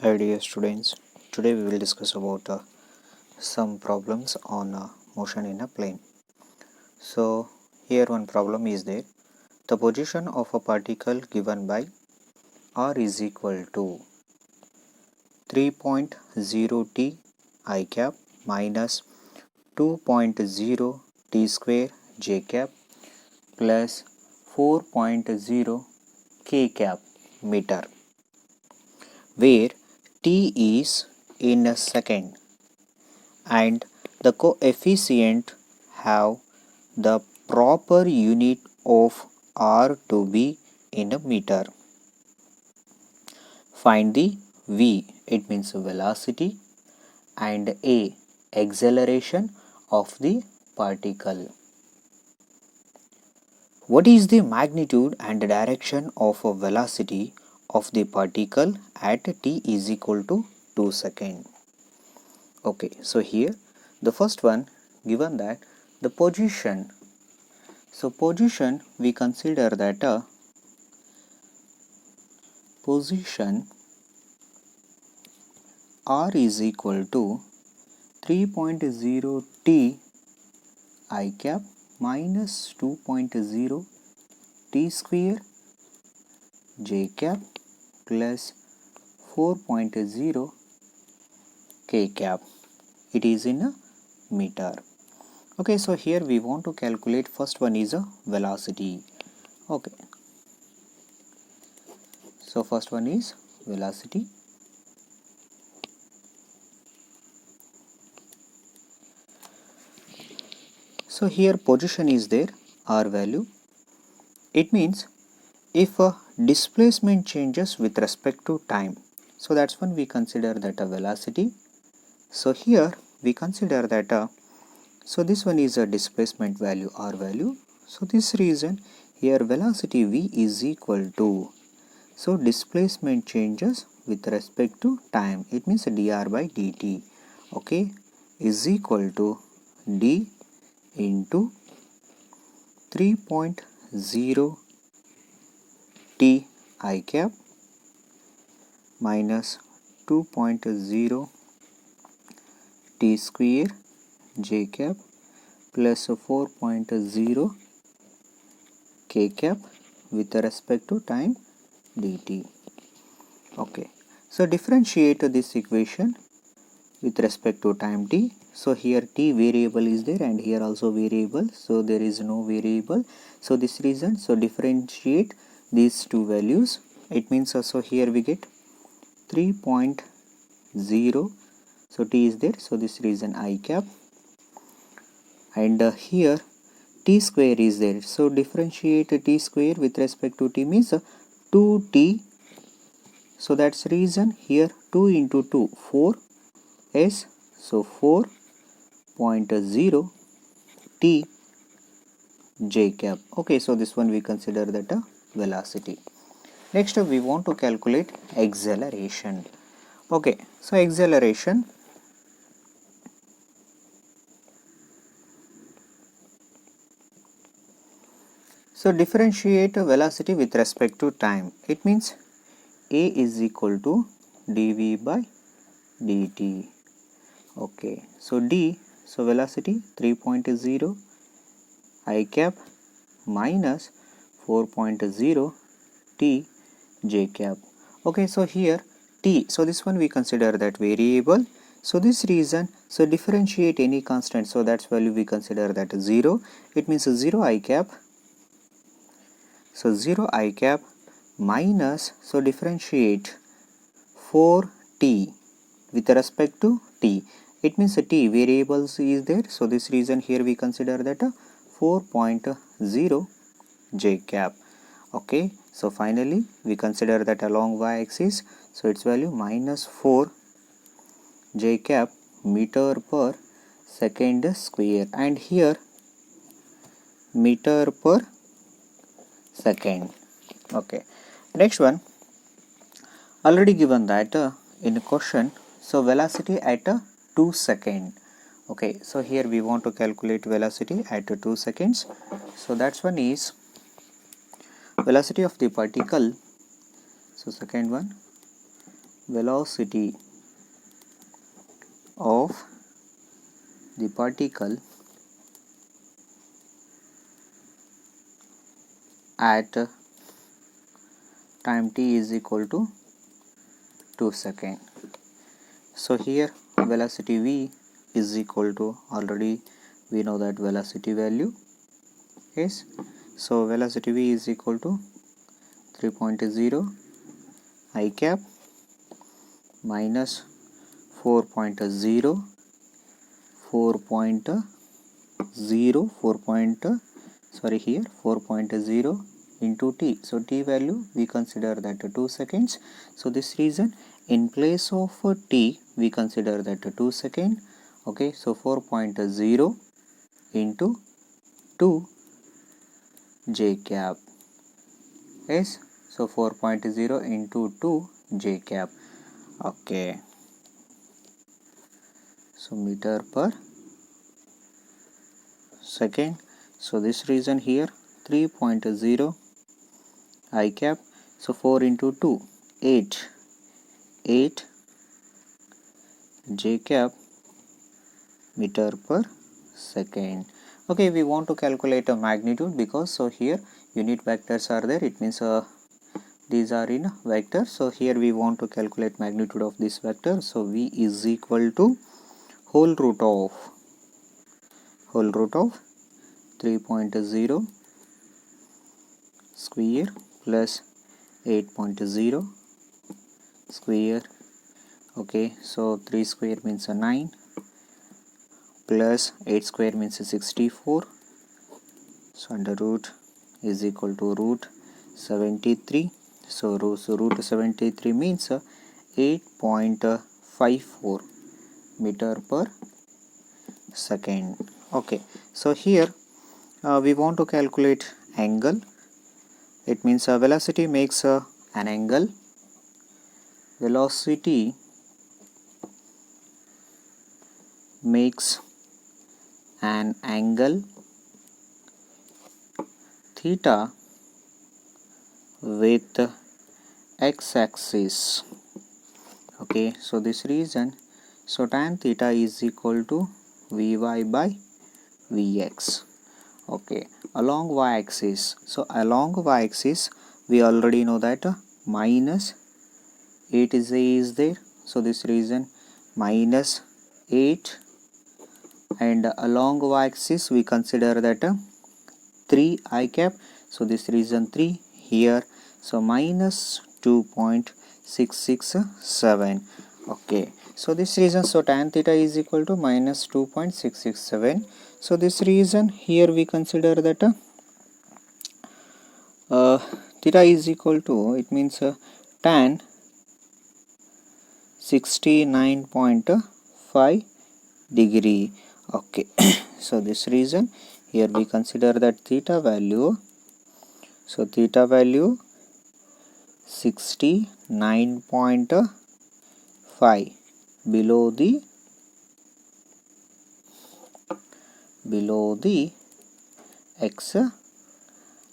Hi dear students, today we will discuss about some problems on motion in a plane. So here one problem is there. The position of a particle given by r is equal to 3.0 t I cap minus 2.0 t square j cap plus 4.0 k cap meter, where t is in a second and the coefficient have the proper unit of r to be in a meter. Find the v, it means velocity, and a, acceleration of the particle. What is the magnitude and direction of a velocity of the particle at t is equal to 2 seconds? Okay, so here the first one given that the position. So position, we consider that position r is equal to 3.0 t I cap minus 2.0 t square j cap plus 4.0 k cap. It is in a meter. Okay, so here we want to calculate, first one is a velocity. Okay, so first one is velocity. So here position is there, r value. It means if a displacement changes with respect to time, so that's when we consider that a velocity. So here we consider that so this one is a displacement value, r value. So this reason here velocity v is equal to, so displacement changes with respect to time, it means dr by dt, okay, is equal to d into 3.0 t I cap minus 2.0 t square j cap plus 4.0 k cap with respect to time dt. Okay, so differentiate this equation with respect to time t. So here t variable is there and here also variable, so there is no variable, so this reason, so differentiate these two values, it means also here we get 3.0, so t is there, so this reason I cap, and here t square is there, so differentiate t square with respect to t means 2t, so that's reason here 2 into 2 4 s, so 4.0 t j cap. Okay, so this one we consider that a velocity. Next we want to calculate acceleration. Okay, so acceleration, so differentiate velocity with respect to time, it means a is equal to dv by dt. Okay, so d, so velocity 3.0 I cap minus 4.0 t j cap. Okay, so here t, so this one we consider that variable, so this reason, so differentiate any constant, so that's value we consider that 0, it means 0 I cap, so 0 I cap minus, so differentiate 4t with respect to t, it means t variables is there, so this reason here we consider that 4.0 j cap. Okay, so finally we consider that along y-axis, so its value minus 4 j cap meter per second square, and here meter per second. Okay, next one already given that in a question, so velocity at 2 second. Okay, so here we want to calculate velocity at 2 seconds, so that's one is velocity of the particle, so second one, velocity of the particle at time t is equal to 2 seconds. So here velocity v is equal to, already we know that velocity value is, so velocity v is equal to 3.0 I cap minus 4.0 4.0 into t. So t value we consider that 2 seconds. So this reason in place of t we consider that 2 seconds. Okay, so 4.0 into 2 j cap is, so 4.0 into 2 j cap. Okay, so meter per second. So this reason here 3.0 I cap, so 4 into 2 8 j cap meter per second. Okay, we want to calculate a magnitude, because so here unit vectors are there, it means these are in vector. So here we want to calculate magnitude of this vector. So v is equal to whole root of 3.0 square plus 8.0 square. Okay, so 3 square means 9 plus 8 square means 64. So under root is equal to root 73. So root 73 means 8.54 meter per second. Okay, so here we want to calculate angle. It means velocity makes an angle. Velocity makes an angle theta with x-axis. Okay, so this reason, so tan theta is equal to Vy by Vx. Okay, along y-axis, so along y-axis we already know that minus 8 is there, so this reason minus 8, and along y-axis we consider that 3 I cap, so this reason 3 here, so minus 2.667. Okay, so this reason, so tan theta is equal to minus 2.667. So this reason here we consider that theta is equal to, it means tan 69.5 degree. Okay, so this reason here we consider that theta value, so theta value 69.5 below the x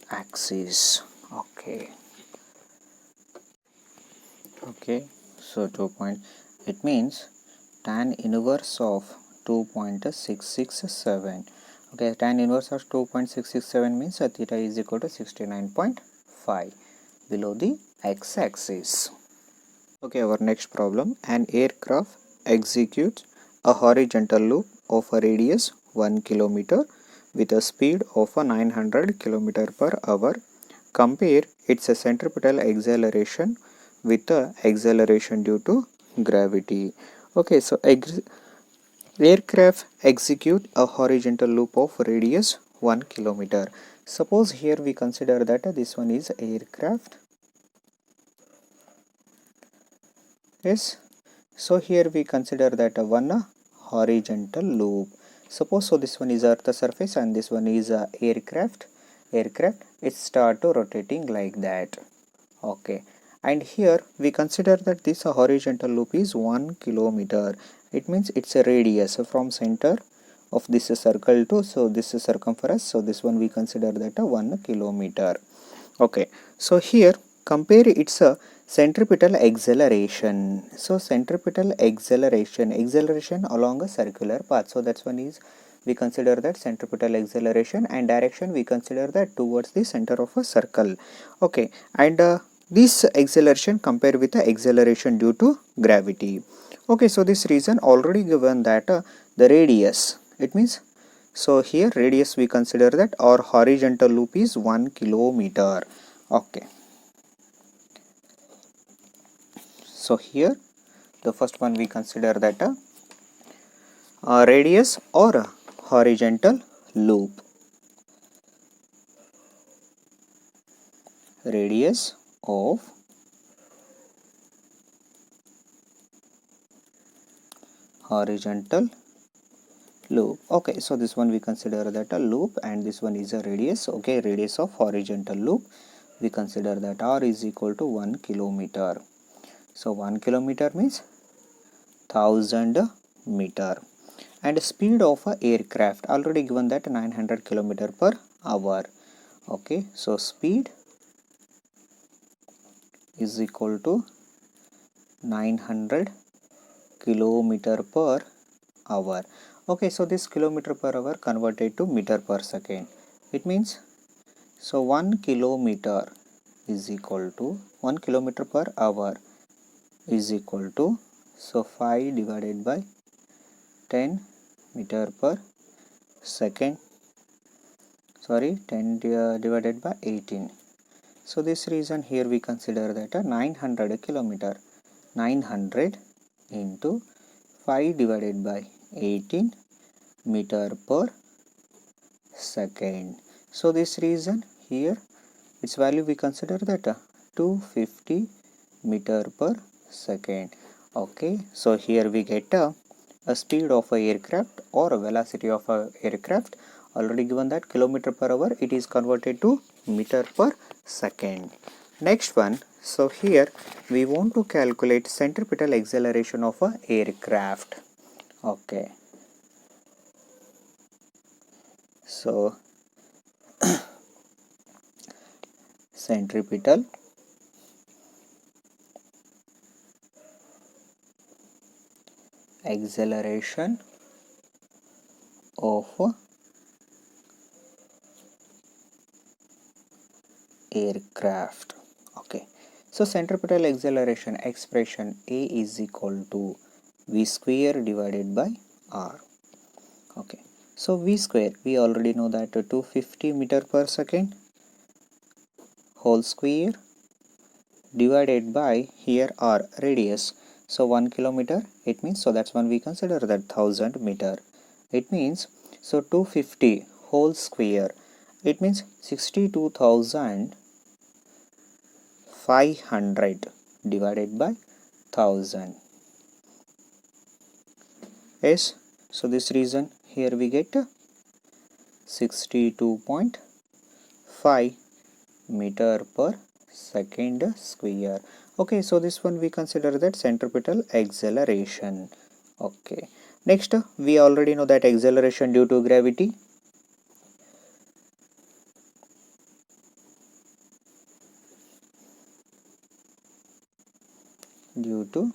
axis. Okay, so 2 point, it means tan inverse of 2.667. Okay, tan inverse of 2.667 means theta is equal to 69.5 below the x-axis. Okay, our next problem, an aircraft executes a horizontal loop of a radius 1 kilometer with a speed of 900 km per hour. Compare its centripetal acceleration with the acceleration due to gravity. Okay, so aircraft execute a horizontal loop of radius 1 kilometer. Suppose here we consider that this one is aircraft. Yes, so here we consider that one horizontal loop. Suppose so this one is earth surface and this one is aircraft. It start to rotating like that. Okay, and here we consider that this horizontal loop is 1 kilometer. It means it's a radius from center of this circle to, so this circumference, so this one we consider that 1 kilometer. Okay, so here compare its centripetal acceleration. So centripetal acceleration along a circular path. So that's one is we consider that centripetal acceleration, and direction we consider that towards the center of a circle. Okay, and this acceleration compare with the acceleration due to gravity. Okay, so this reason already given that the radius, it means, so here radius we consider that our horizontal loop is 1 kilometer. Okay, so here the first one we consider that radius or a horizontal loop. Radius of horizontal loop. Okay, so this one we consider that a loop, and this one is a radius. Okay, radius of horizontal loop we consider that r is equal to 1 kilometer. So 1 kilometer means 1000 meter. And speed of a aircraft already given that 900 kilometer per hour. Okay, so speed is equal to 900 kilometer per hour. Okay, so this kilometer per hour converted to meter per second. It means, so 1 kilometer is equal to 1 kilometer per hour is equal to, so 5 divided by 10 meter per second, sorry, 10 divided by 18. So this reason here we consider that a 900 kilometer, 900 into 5 divided by 18 meter per second. So this reason here its value we consider that 250 meter per second. Okay, so here we get a speed of a aircraft or a velocity of a aircraft already given that kilometer per hour, it is converted to meter per second. Next one, so here we want to calculate centripetal acceleration of a aircraft. Okay, so centripetal acceleration of aircraft. Okay, so centripetal acceleration expression A is equal to v square divided by r. Okay, so v square we already know that 250 meter per second whole square divided by here r radius, so 1 kilometer, it means, so that's one we consider that 1000 meter. It means, so 250 whole square, it means 62,500 divided by 1000. Yes, so this reason here we get 62.5 meter per second square. Okay, so this one we consider that centripetal acceleration. Okay, next we already know that acceleration due to gravity. Due to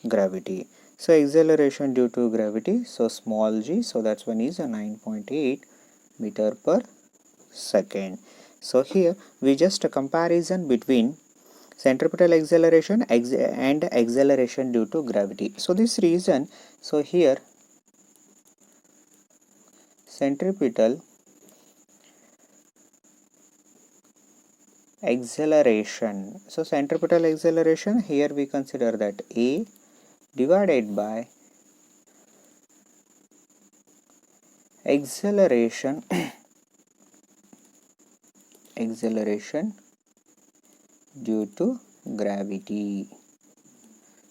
gravity. So acceleration due to gravity, so small g, so that's one is a 9.8 meter per second. So here we just a comparison between centripetal acceleration and acceleration due to gravity. So this reason, so here centripetal acceleration, so centripetal acceleration here we consider that A divided by acceleration acceleration due to gravity.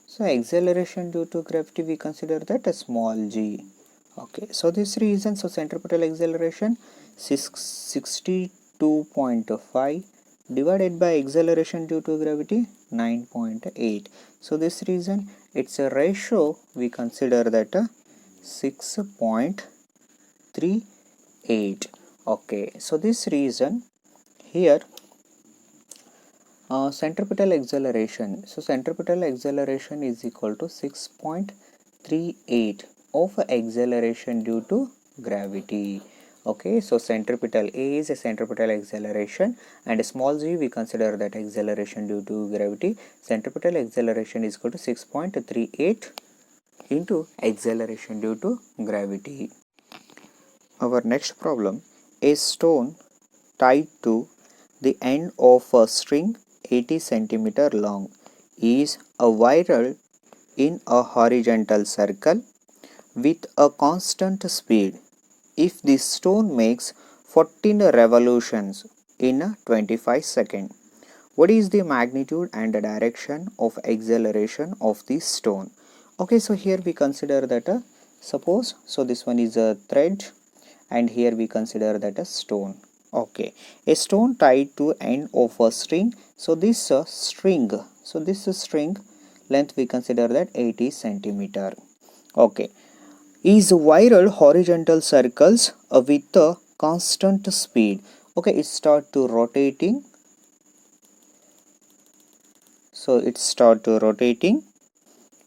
So acceleration due to gravity we consider that a small g. Okay, so this reason, so centripetal acceleration 62.5 divided by acceleration due to gravity 9.8. So this reason it's a ratio we consider that a 6.38. Okay, so this reason here centripetal acceleration. So centripetal acceleration is equal to 6.38 of acceleration due to gravity. Okay, so centripetal A is a centripetal acceleration, and small g we consider that acceleration due to gravity. Centripetal acceleration is equal to 6.38 into acceleration due to gravity. Our next problem, a stone tied to the end of a string 80 centimeter long is a viral in a horizontal circle with a constant speed if the stone makes 14 revolutions in 25 seconds. What is the magnitude and the direction of acceleration of the stone? Okay, so here we consider that suppose, so this one is a thread, and here we consider that a stone. Okay, a stone tied to end of a string. So this string, length we consider that 80 centimeter. Okay, is viral horizontal circles with a constant speed. Okay, it start to rotating. So it start to rotating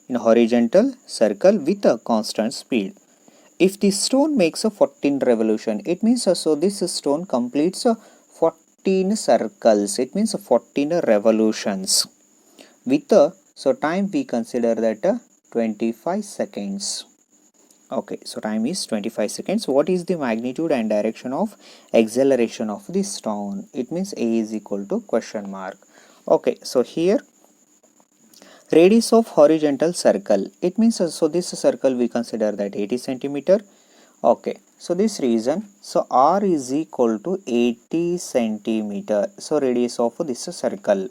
in horizontal circle with a constant speed. If the stone makes a 14 revolution, it means so this stone completes 14 circles. It means 14 revolutions with so time we consider that 25 seconds. Okay, so time is 25 seconds. What is the magnitude and direction of acceleration of the stone? It means A is equal to question mark. Okay, so here radius of horizontal circle, it means so this circle we consider that 80 centimeter. Okay, so this reason, so r is equal to 80 centimeter. So radius of this circle.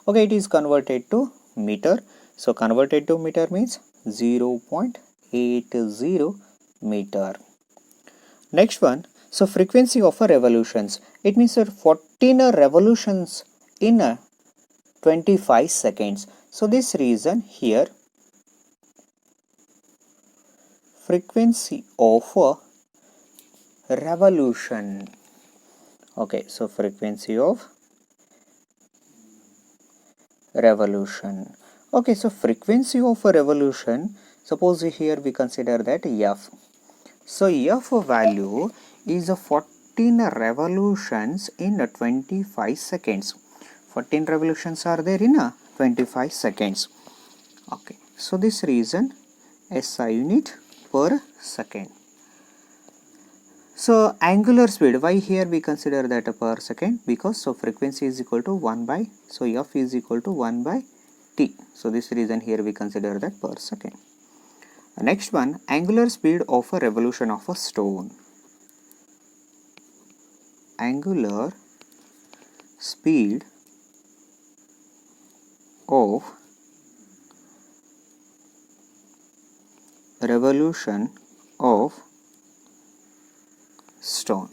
Okay, it is converted to meter. So converted to meter means 0.80 meter. Next one, so frequency of a revolutions, it means 14 revolutions in 25 seconds. So this reason here frequency of a revolution. Okay, so frequency of revolution. Okay, so frequency of a revolution, suppose here we consider that f. So f value is 14 revolutions in 25 seconds. 14 revolutions are there in 25 seconds. Okay, so this reason SI unit per second. So angular speed, why here we consider that per second? Because so frequency is equal to 1 by, so f is equal to 1 by t. So this reason here we consider that per second. Next one, angular speed of a revolution of a stone. Angular speed of revolution of stone.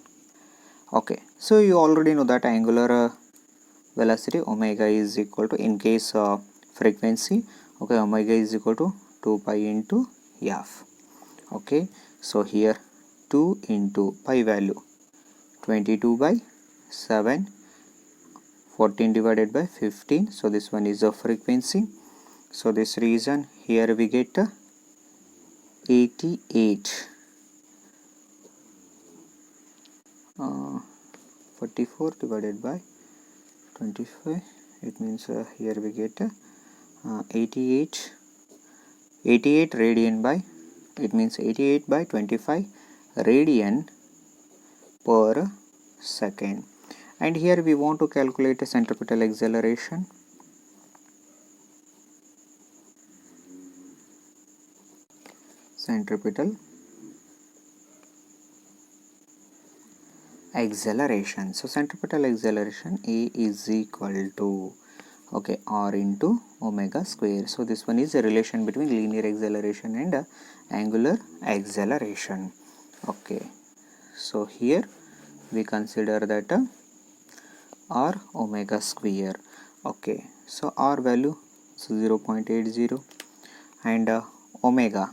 Okay, so you already know that angular velocity omega is equal to, in case of frequency, okay, omega is equal to 2 pi into f. Okay, so here 2 into pi value 22 by 7, 14 divided by 15. So this one is a frequency. So this reason here we get 88. 44 divided by 25, it means here we get 88 radian by, it means 88 by 25 radian per second. And here we want to calculate a centripetal acceleration. Centripetal acceleration. So centripetal acceleration A is equal to, okay, r into omega square. So this one is a relation between linear acceleration and angular acceleration. Okay, so here we consider that r omega square. Okay, so r value, so 0.80, and omega,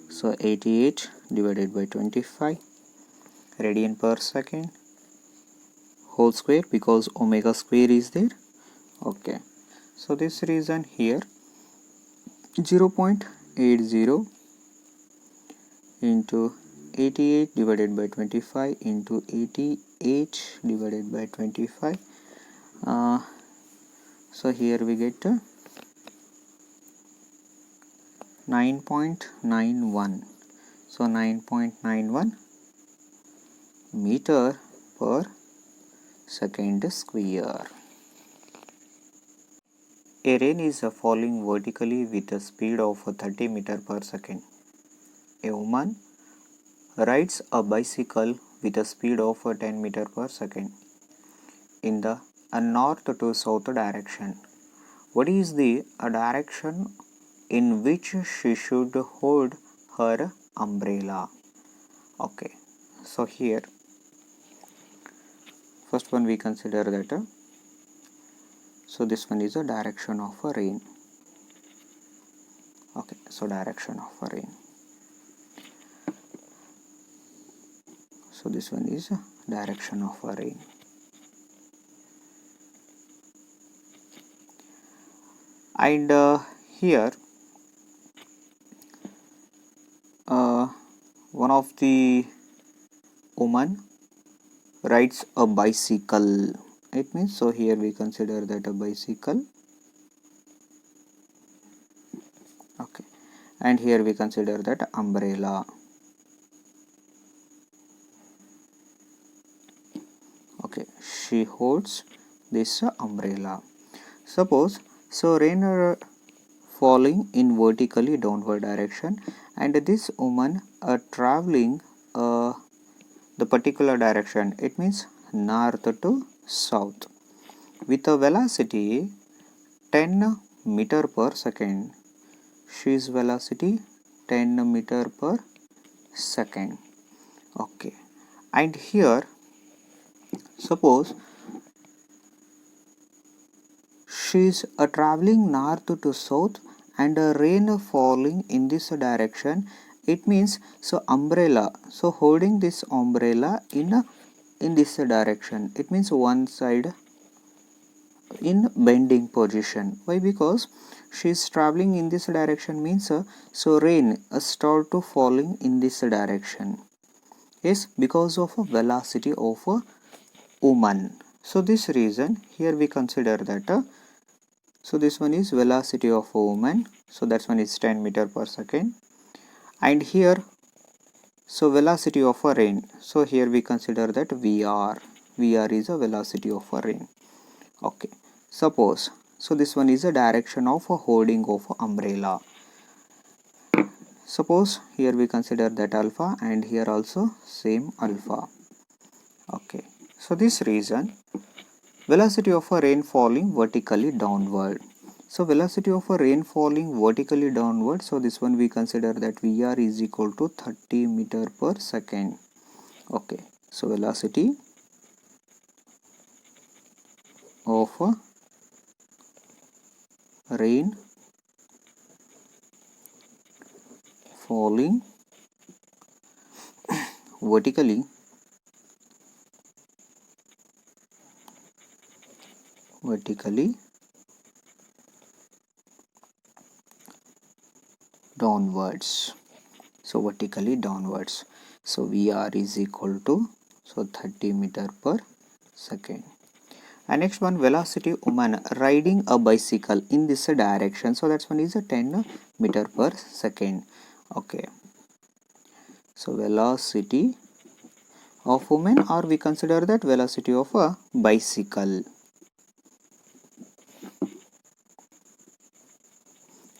so 88 divided by 25 radian per second whole square because omega square is there. Okay, so this reason here 0.80 into 88 divided by 25 into 88 divided by 25. So here we get 9.91. So 9.91 meter per second square. A rain is falling vertically with a speed of 30 meter per second. A woman rides a bicycle with a speed of 10 meter per second in the north to south direction. What is the direction in which she should hold her umbrella? Okay, so here first one we consider that so this one is a direction of a rain. Okay, so direction of a rain. So this one is direction of a rain. And here one of the woman rides a bicycle. It means, so here we consider that a bicycle. Okay, and here we consider that umbrella. Okay, she holds this umbrella. Suppose so rain falling in vertically downward direction, and this woman traveling the particular direction. It means north to south with a velocity 10 meter per second. She's velocity 10 meter per second. Okay, and here suppose she's traveling north to south and rain falling in this direction. It means so umbrella, so holding this umbrella in this direction. It means one side in bending position. Why? Because she is traveling in this direction means so rain start to falling in this direction. Yes, because of a velocity of a woman. So this reason here we consider that so this one is velocity of a woman. So that one is 10 meter per second. And here so velocity of a rain. So here we consider that VR. VR is a velocity of a rain. Okay. Suppose so this one is a direction of a holding of a umbrella. Suppose here we consider that alpha, and here also same alpha. Okay. So this reason velocity of a rain falling vertically downward. So velocity of a rain falling vertically downward. So this one we consider that VR is equal to 30 meter per second. Okay. So velocity of a rain falling vertically downwards. So vertically downwards. So VR is equal to so 30 meter per second. And next one, velocity woman riding a bicycle in this direction. So that's one is a 10 meter per second. Okay. So velocity of woman, or we consider that velocity of a bicycle.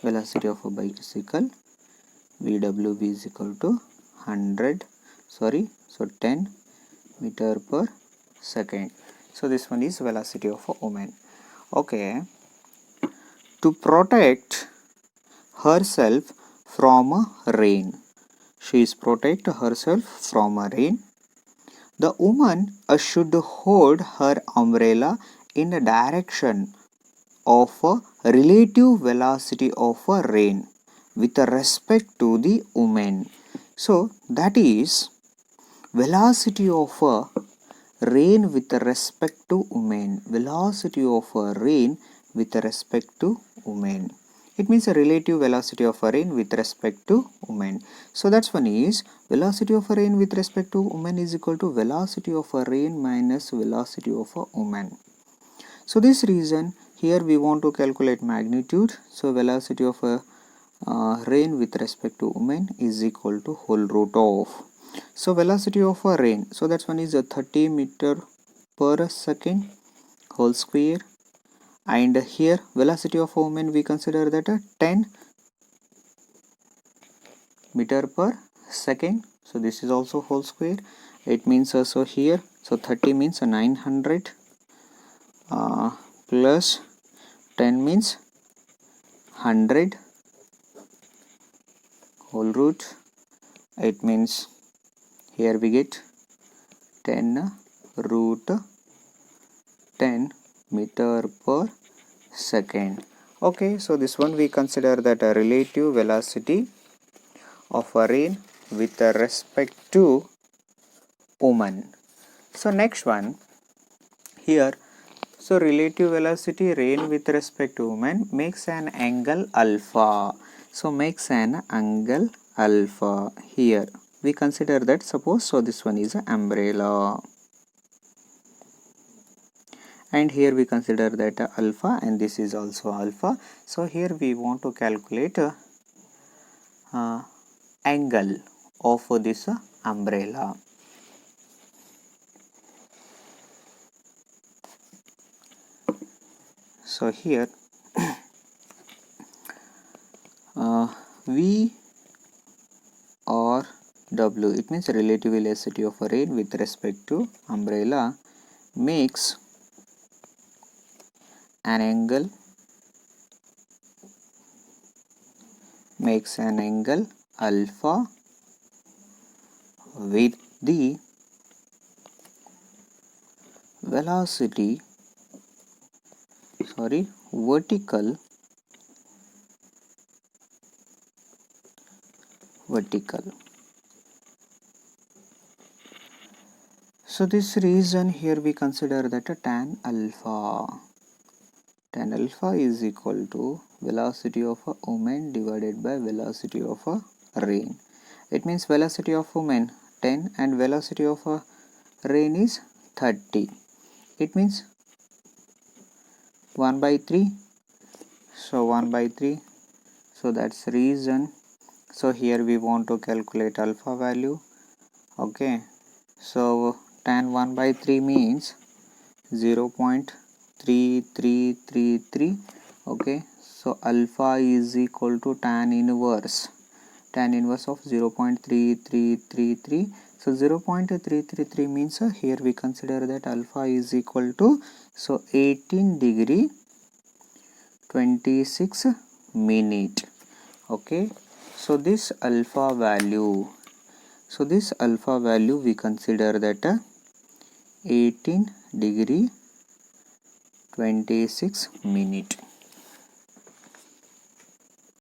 Velocity of a bicycle VWB is equal to 10 meter per second. So this one is velocity of a woman. Okay. To protect herself from rain, she is protect herself from rain. The woman should hold her umbrella in a direction of a relative velocity of a rain with respect to the woman. So that is velocity of a rain with respect to woman. Velocity of a rain with respect to woman. It means a relative velocity of a rain with respect to woman. So that's one is velocity of a rain with respect to woman is equal to velocity of a rain minus velocity of a woman. So this reason here we want to calculate magnitude. So velocity of a rain with respect to woman is equal to whole root of. So velocity of a rain, so that's one is a 30 meter per second whole square, and here velocity of a woman we consider that a 10 meter per second. So this is also whole square. It means so here, so 30 means 900 plus 10 means 100 whole root. It means here we get 10 root 10 meter per second. Okay, so this one we consider that a relative velocity of a rain with respect to woman. So next one here, so relative velocity rain with respect to woman makes an angle alpha. So makes an angle alpha. Here we consider that, suppose so this one is an umbrella, and here we consider that alpha, and this is also alpha. So here we want to calculate angle of this umbrella. So here V or W, it means relative velocity of a rain with respect to umbrella makes an angle alpha with the velocity, vertical. So this reason here we consider that a tan alpha is equal to velocity of a woman divided by velocity of a rain. It means velocity of woman 10 and velocity of a rain is 30. It means 1 by 3. So 1 by 3. So that's reason. So here we want to calculate alpha value. Okay. So tan 1 by 3 means 0.3333. Okay. So alpha is equal to tan inverse of 0.3333. So 0.333 means here we consider that alpha is equal to 18 degree 26 minute. Okay, so this alpha value, we consider that 18 degree 26 minute.